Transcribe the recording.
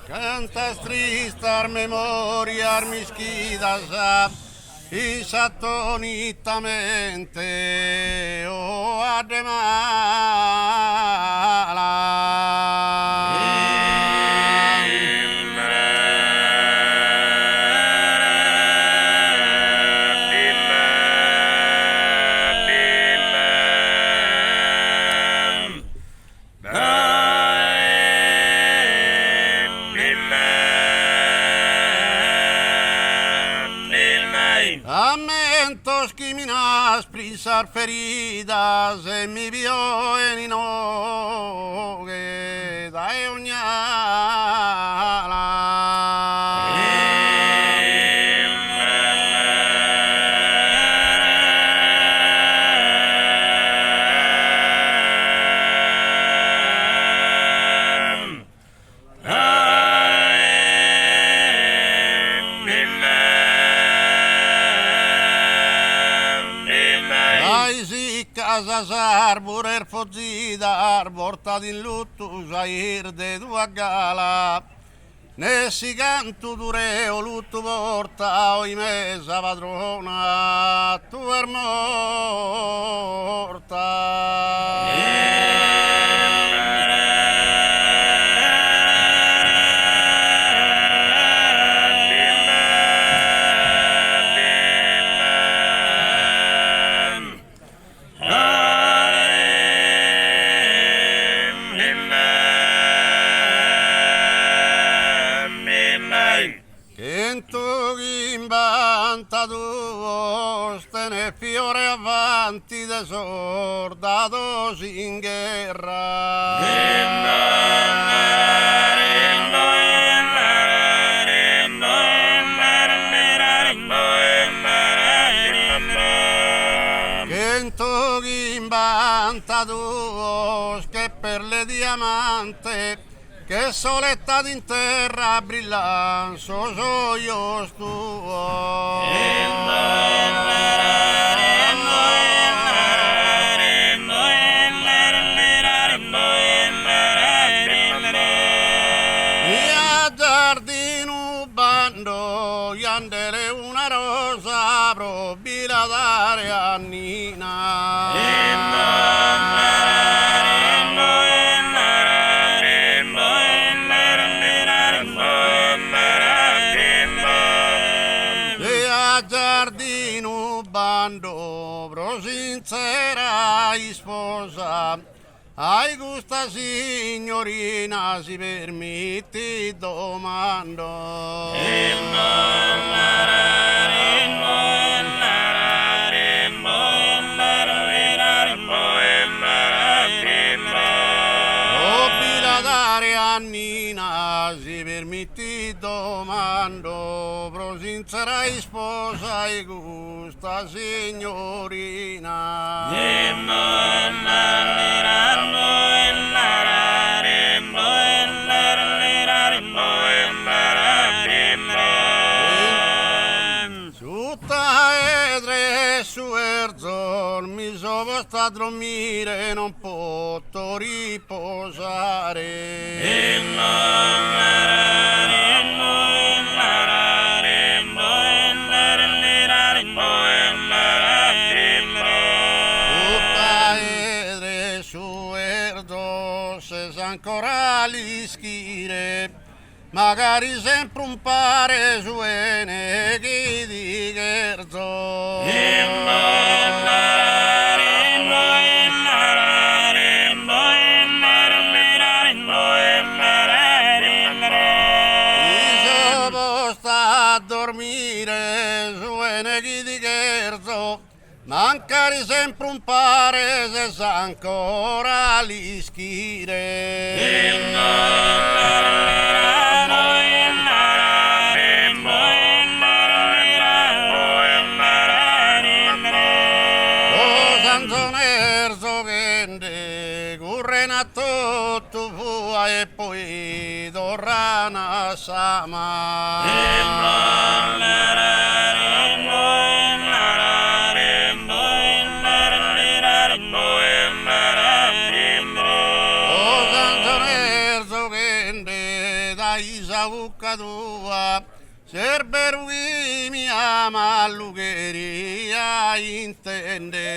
Canta tristar memoria mischidas insatonitamente o Amentos que minas prisar feridas en mi vio en inogue da Casas arbor fozzida porta in lutto jair de dua gala ne si canto dureo lutto porta oi mesa padrona tu er morta Stene fiore avanti desordados in guerra. Quento imbantados che per le diamante che soletta in terra brillan sos ojos tuos. Mia giardino bando yandere una rosa probila dare a Nina. Giardino bando sincera sposa ai gusta signorina si permetti domando Nina si permetti domando pro sincera sposa e gusta signorina Sutta edre su erzon mi sono sta a dormire non posso riposare ancora li schire magari sempre un pare su neghi di Gerzo sta a dormire su neghi di Gerzo mancari sempre un pare se sa ancora li schire tutto fu e poi dorrana sama isa buccatua, serberui mi ama all'ugheria intende.